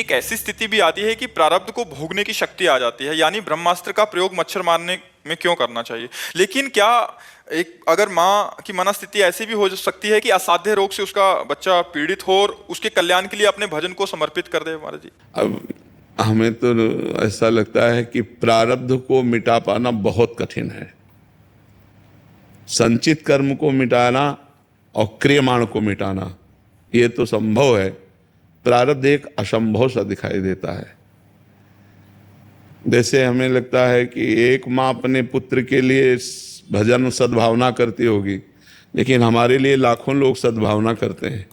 एक ऐसी स्थिति भी आती है कि प्रारब्ध को भोगने की शक्ति आ जाती है, यानी ब्रह्मास्त्र का प्रयोग मच्छर मारने में क्यों करना चाहिए। लेकिन क्या एक अगर माँ की मनस्थिति ऐसी भी हो सकती है कि असाध्य रोग से उसका बच्चा पीड़ित हो और उसके कल्याण के लिए अपने भजन को समर्पित कर दे महाराज जी। अब हमें तो ऐसा लगता है कि प्रारब्ध को मिटा पाना बहुत कठिन है। संचित कर्म को मिटाना और क्रियमाण को मिटाना ये तो संभव है, प्रारब्ध एक असंभव सा दिखाई देता है। जैसे हमें लगता है कि एक माँ अपने पुत्र के लिए भजन सद्भावना करती होगी, लेकिन हमारे लिए लाखों लोग सद्भावना करते हैं,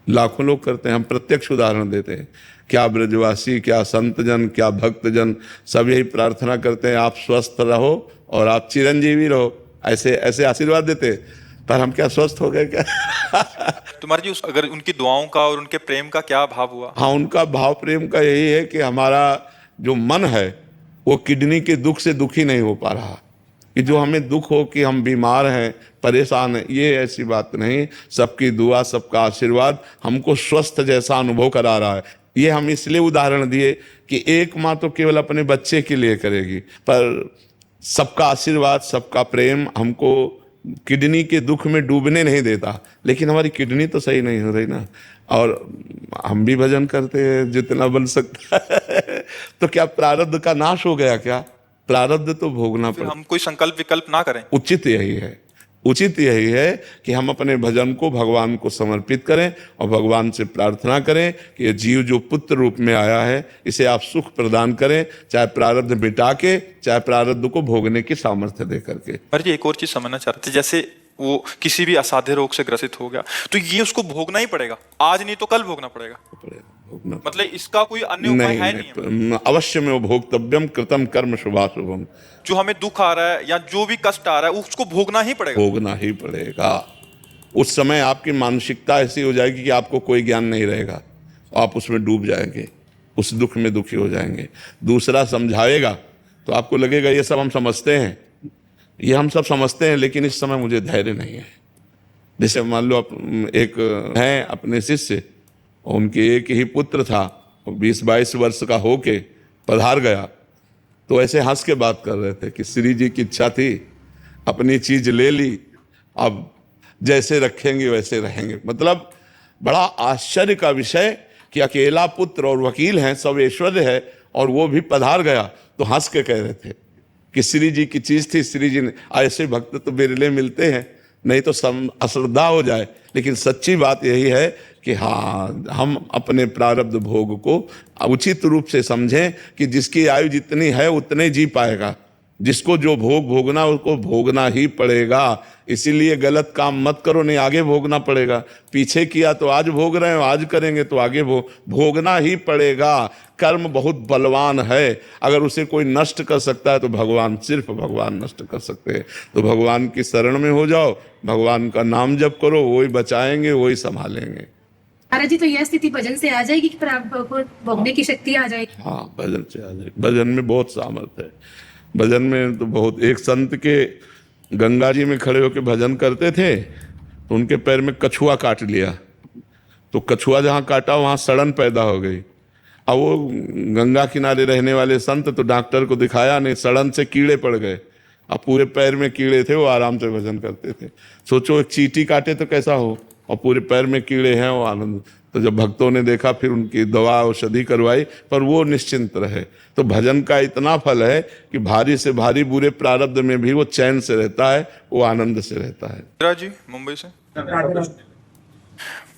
लाखों लोग करते हैं। हम प्रत्यक्ष उदाहरण देते हैं। क्या ब्रजवासी, क्या संतजन, क्या भक्तजन, सब यही प्रार्थना करते हैं आप स्वस्थ रहो और आप चिरंजीवी रहो, ऐसे ऐसे आशीर्वाद देते हैं। पर हम क्या स्वस्थ हो गए क्या? तुम्हारे जी अगर उनकी दुआओं का और उनके प्रेम का क्या भाव हुआ? हाँ, उनका भाव प्रेम का यही है कि हमारा जो मन है वो किडनी के दुख से दुखी नहीं हो पा रहा। कि जो हमें दुख हो कि हम बीमार हैं, परेशान हैं, ये ऐसी बात नहीं। सबकी दुआ, सबका आशीर्वाद हमको स्वस्थ जैसा अनुभव करा रहा है। ये हम इसलिए उदाहरण दिए कि एक माँ तो केवल अपने बच्चे के लिए करेगी, पर सबका आशीर्वाद, सबका प्रेम हमको किडनी के दुख में डूबने नहीं देता। लेकिन हमारी किडनी तो सही नहीं हो रही ना, और हम भी भजन करते हैं जितना बन सकता है। तो क्या प्रारब्ध का नाश हो गया क्या? प्रारब्ध तो भोगना पड़ेगा। हम कोई संकल्प विकल्प ना करें। उचित यही है, उचित यही है कि हम अपने भजन को भगवान को समर्पित करें और भगवान से प्रार्थना करें कि ये जीव जो पुत्र रूप में आया है इसे आप सुख प्रदान करें, चाहे प्रारब्ध मिटा के, चाहे प्रारब्ध को भोगने की सामर्थ्य दे करके। पर जी एक और चीज समझना चाहते, जैसे वो किसी भी असाध्य रोग से ग्रसित हो गया तो ये उसको भोगना ही पड़ेगा, आज नहीं तो कल भोगना पड़ेगा। मतलब इसका कोई अन्य उपाय है नहीं? अवश्य में भोक्तव्यम कृतम कर्म शुभाशुभम। जो हमें दुख आ रहा है या जो भी कष्ट आ रहा है उसको भोगना ही पड़ेगा। भोगना ही पड़ेगा। उस समय आपकी मानसिकता ऐसी हो जाएगी कि आपको कोई ज्ञान नहीं रहेगा, आप उसमें डूब जाएंगे, उस दुख में दुखी हो जाएंगे। दूसरा समझाएगा तो आपको लगेगा ये सब हम समझते हैं, ये हम सब समझते हैं, लेकिन इस समय मुझे धैर्य नहीं है। जैसे मान लो एक है अपने शिष्य, उनके एक ही पुत्र था, 20-22 वर्ष का होके पधार गया, तो ऐसे हंस के बात कर रहे थे कि श्री जी की इच्छा थी, अपनी चीज ले ली, अब जैसे रखेंगे वैसे रहेंगे। मतलब बड़ा आश्चर्य का विषय कि अकेला पुत्र और वकील हैं, सब ऐश्वर्य है, और वो भी पधार गया। तो हंस के कह रहे थे कि श्री जी की चीज थी, श्री जी ने। ऐसे भक्त तो बिरले मिलते हैं, नहीं तो अश्रद्धा हो जाए। लेकिन सच्ची बात यही है कि हाँ, हम अपने प्रारब्ध भोग को उचित रूप से समझें कि जिसकी आयु जितनी है उतने जी पाएगा। जिसको जो भोग भोगना उसको भोगना ही पड़ेगा। इसीलिए गलत काम मत करो, नहीं आगे भोगना पड़ेगा। पीछे किया तो आज भोग रहे हो, आज करेंगे तो आगे भोगना ही पड़ेगा। कर्म बहुत बलवान है, अगर उसे कोई नष्ट कर सकता है तो भगवान, सिर्फ भगवान नष्ट कर सकते हैं। तो भगवान की शरण में हो जाओ, भगवान का नाम जप करो, वही बचाएंगे, वही संभालेंगे। महाराज जी, तो यह स्थिति भजन से आ जाएगी कि भोगने की शक्ति आ जाएगी? हाँ, भजन से आ जाएगी। भजन में बहुत सामर्थ्य है। भजन में तो बहुत, एक संत के गंगा जी में खड़े होकर भजन करते थे तो उनके पैर में कछुआ काट लिया, तो कछुआ जहाँ काटा वहाँ सड़न पैदा हो गई। अब वो गंगा किनारे रहने वाले संत तो डॉक्टर को दिखाया नहीं, सड़न से कीड़े पड़ गए। अब पूरे पैर में कीड़े थे, वो आराम से भजन करते थे। सोचो एक चींटी काटे तो कैसा हो, और पूरे पैर में कीड़े हैं, वो आनंद। तो जब भक्तों ने देखा फिर उनकी दवा औषधि करवाई, पर वो निश्चिंत रहे। तो भजन का इतना फल है कि भारी से भारी बुरे प्रारब्ध में भी वो चैन से रहता है, वो आनंद से रहता है। महाराज जी मुंबई से।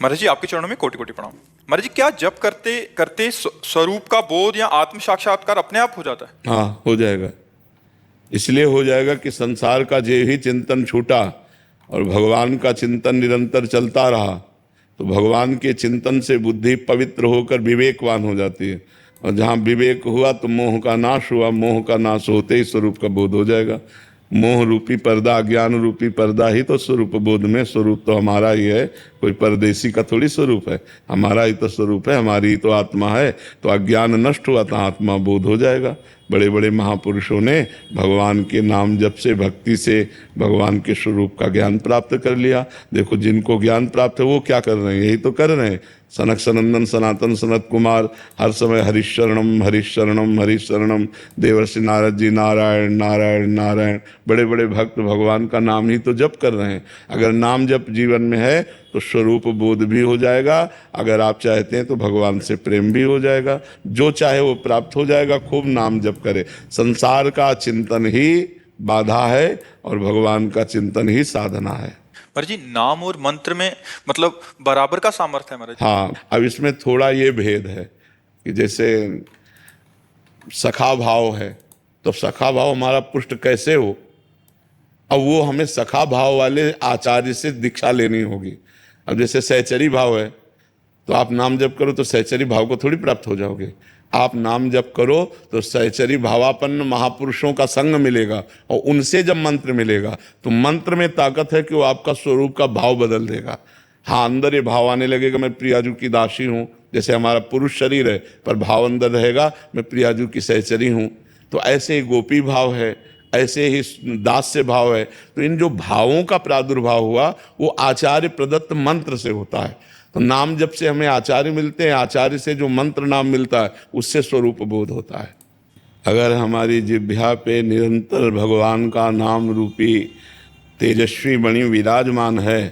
महाराज जी आपके चरणों में कोटि कोटि प्रणाम। महाराज जी, क्या जप करते करते स्वरूप का बोध या आत्म साक्षात्कार अपने आप हो जाता है? हाँ, हो जाएगा। इसलिए हो जाएगा कि संसार का जे ही चिंतन छूटा और भगवान का चिंतन निरंतर चलता रहा, तो भगवान के चिंतन से बुद्धि पवित्र होकर विवेकवान हो जाती है। और जहाँ विवेक हुआ तो मोह का नाश हुआ, मोह का नाश होते ही स्वरूप का बोध हो जाएगा। मोह रूपी पर्दा, ज्ञान रूपी पर्दा ही तो स्वरूप बोध में, स्वरूप तो हमारा ही है, कोई परदेसी का थोड़ी स्वरूप है, हमारा ही तो स्वरूप है, हमारी ही तो आत्मा है। तो अज्ञान नष्ट हुआ तो आत्मा बोध हो जाएगा। बड़े बड़े महापुरुषों ने भगवान के नाम जप से, भक्ति से भगवान के स्वरूप का ज्ञान प्राप्त कर लिया। देखो जिनको ज्ञान प्राप्त है वो क्या कर रहे हैं, यही तो कर रहे हैं। सनक सनंदन सनातन सनत कुमार हर समय हरिशरणम हरिशरणम हरिशरणम, देवर्षि नारद जी नारायण नारायण नारायण, बड़े बड़े भक्त भगवान का नाम ही तो जप कर रहे हैं। अगर नाम जप जीवन में है तो स्वरूप बोध भी हो जाएगा, अगर आप चाहते हैं तो भगवान से प्रेम भी हो जाएगा, जो चाहे वो प्राप्त हो जाएगा। खूब नाम जप करे। संसार का चिंतन ही बाधा है और भगवान का चिंतन ही साधना है। पर जी नाम और मंत्र में मतलब बराबर का सामर्थ्य है महाराज। हाँ, अब इसमें थोड़ा ये भेद है कि जैसे सखा भाव है तो सखा भाव हमारा पुष्ट कैसे हो, अब वो हमें सखा भाव वाले आचार्य से दीक्षा लेनी होगी। अब जैसे सहचरी भाव है तो आप नाम जप करो तो सहचरी भाव को थोड़ी प्राप्त हो जाओगे। आप नाम जप करो तो सहचरी भावापन्न महापुरुषों का संग मिलेगा और उनसे जब मंत्र मिलेगा तो मंत्र में ताकत है कि वो आपका स्वरूप का भाव बदल देगा। हाँ, अंदर ये भाव आने लगेगा मैं प्रियाजू की दासी हूँ, जैसे हमारा पुरुष शरीर है पर भाव अंदर रहेगा मैं प्रियाजू की सहचरी हूँ। तो ऐसे ही गोपी भाव है, ऐसे ही दास्य भाव है। तो इन जो भावों का प्रादुर्भाव हुआ वो आचार्य प्रदत्त मंत्र से होता है। तो नाम जब से हमें आचार्य मिलते हैं, आचार्य से जो मंत्र नाम मिलता है उससे स्वरूप बोध होता है। अगर हमारी जिह्वा पे निरंतर भगवान का नाम रूपी तेजस्वी मणि विराजमान है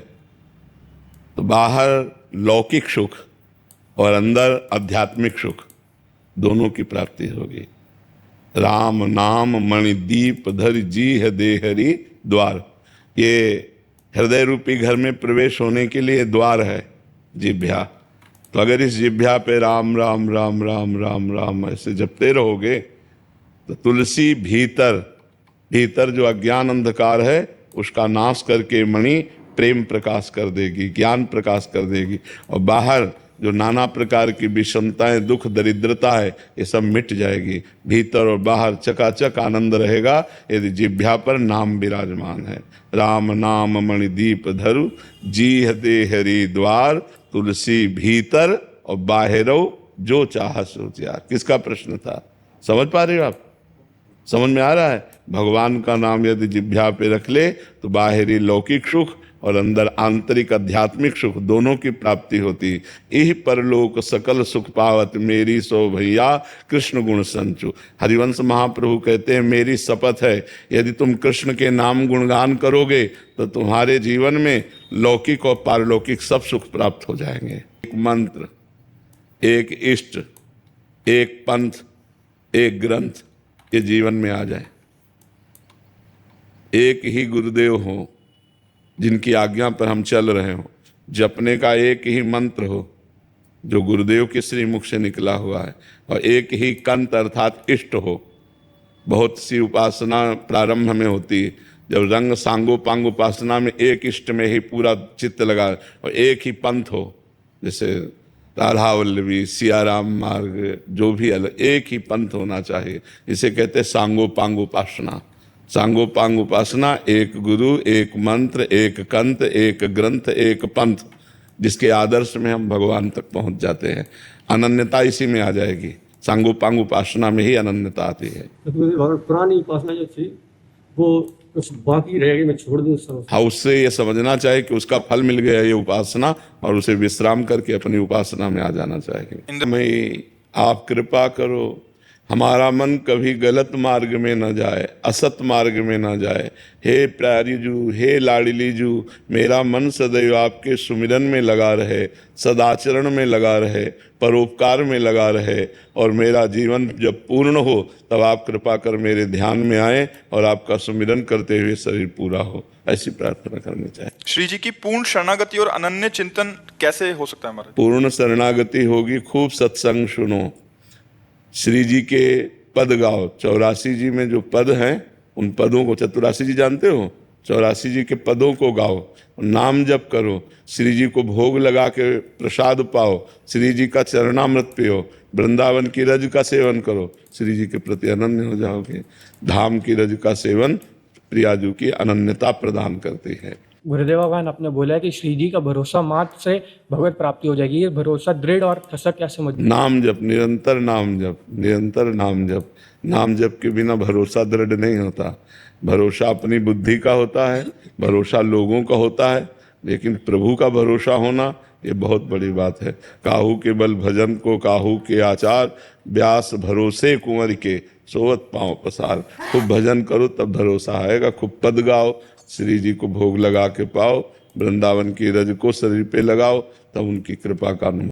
तो बाहर लौकिक सुख और अंदर आध्यात्मिक सुख दोनों की प्राप्ति होगी। राम नाम मणिदीप धर जी है देहरी द्वार, ये हृदय रूपी घर में प्रवेश होने के लिए द्वार है जिह्वा। तो अगर इस जिह्वा पे राम राम राम राम राम राम ऐसे जपते रहोगे तो तुलसी भीतर भीतर जो अज्ञान अंधकार है उसका नाश करके मणि प्रेम प्रकाश कर देगी, ज्ञान प्रकाश कर देगी। और बाहर जो नाना प्रकार की विषमताएं, दुख, दरिद्रता है, ये सब मिट जाएगी। भीतर और बाहर चकाचक आनंद रहेगा यदि जिह्वा पर नाम विराजमान है। राम नाम मणिदीप धरु जीह दे हरि द्वार, तुलसी भीतर और बाहरो जो चाह सो त्याग। किसका प्रश्न था, समझ पा रहे हो आप? समझ में आ रहा है? भगवान का नाम यदि जिह्वा पे रख ले तो बाहरी लौकिक सुख और अंदर आंतरिक आध्यात्मिक सुख दोनों की प्राप्ति होती। यही परलोक सकल सुख पावत मेरी सो भैया कृष्ण गुण संचु। हरिवंश महाप्रभु कहते हैं मेरी शपथ है यदि तुम कृष्ण के नाम गुणगान करोगे तो तुम्हारे जीवन में लौकिक और पारलौकिक सब सुख प्राप्त हो जाएंगे। एक मंत्र, एक इष्ट, एक पंथ, एक ग्रंथ ये जीवन में आ जाए, एक ही गुरुदेव हो जिनकी आज्ञा पर हम चल रहे हो, जपने का एक ही मंत्र हो जो गुरुदेव के श्री मुख से निकला हुआ है, और एक ही कंत अर्थात इष्ट हो। बहुत सी उपासना प्रारंभ में होती है, जब रंग सांगो पांग उपासना में एक इष्ट में ही पूरा चित्त लगा और एक ही पंथ हो, जैसे राधा वल्लभी, सियाराम मार्ग, जो भी अलग एक ही पंथ होना चाहिए। इसे कहते हैं सांगो पांग उपासना। सांगो पांग उपासना, एक गुरु, एक मंत्र, एक कंत, एक ग्रंथ, एक पंथ, जिसके आदर्श में हम भगवान तक पहुंच जाते हैं। अनन्यता इसी में आ जाएगी, सांगो पांग उपासना में ही अनन्यता आती है। पुरानी उपासना जो थी वो कुछ बाकी रह गई, मैं छोड़ दूं सब। हाँ, उससे ये समझना चाहिए कि उसका फल मिल गया ये उपासना, और उसे विश्राम करके अपनी उपासना में आ जाना चाहिए। मैं आप कृपा करो हमारा मन कभी गलत मार्ग में न जाए, असत मार्ग में न जाए। हे प्यारी जू, हे लाडली जू, मेरा मन सदैव आपके सुमिरन में लगा रहे, सदाचरण में लगा रहे, परोपकार में लगा रहे, और मेरा जीवन जब पूर्ण हो तब आप कृपा कर मेरे ध्यान में आए और आपका सुमिरन करते हुए शरीर पूरा हो। ऐसी प्रार्थना करनी चाहिए। श्री जी की पूर्ण शरणागति और अनन्य चिंतन कैसे हो सकता है महाराज? पूर्ण शरणागति होगी, खूब सत्संग सुनो, श्री जी के पद गाओ। 84 जी में जो पद हैं उन पदों को, चतुरासी जी जानते हो, 84 जी के पदों को गाओ, नाम जप करो, श्री जी को भोग लगा के प्रसाद पाओ, श्री जी का चरणामृत पियो, वृंदावन की रज का सेवन करो, श्री जी के प्रति अनन्य हो जाओगे। धाम की रज का सेवन प्रियाजू की अनन्यता प्रदान करती है। गुरुदेवागान आपने बोला है कि श्री जी का भरोसा मात्र से भगवत प्राप्ति हो जाएगी। ये भरोसा दृढ़ और थसक कैसे मजबूत? नाम जप, निरंतर नाम जप, निरंतर नाम जप। नाम जप के बिना भरोसा दृढ़ नहीं होता। भरोसा अपनी बुद्धि का होता है, भरोसा लोगों का होता है, लेकिन प्रभु का भरोसा होना ये बहुत बड़ी बात है। काहू के बल भजन को काहू के आचार, व्यास भरोसे कुंवर के सोवत पांव पसार। खूब भजन करो तब भरोसा आएगा। खूब पद गाओ, श्री जी को भोग लगा के पाओ, वृंदावन की रज को शरीर पे लगाओ, तब उनकी कृपा का अनुभव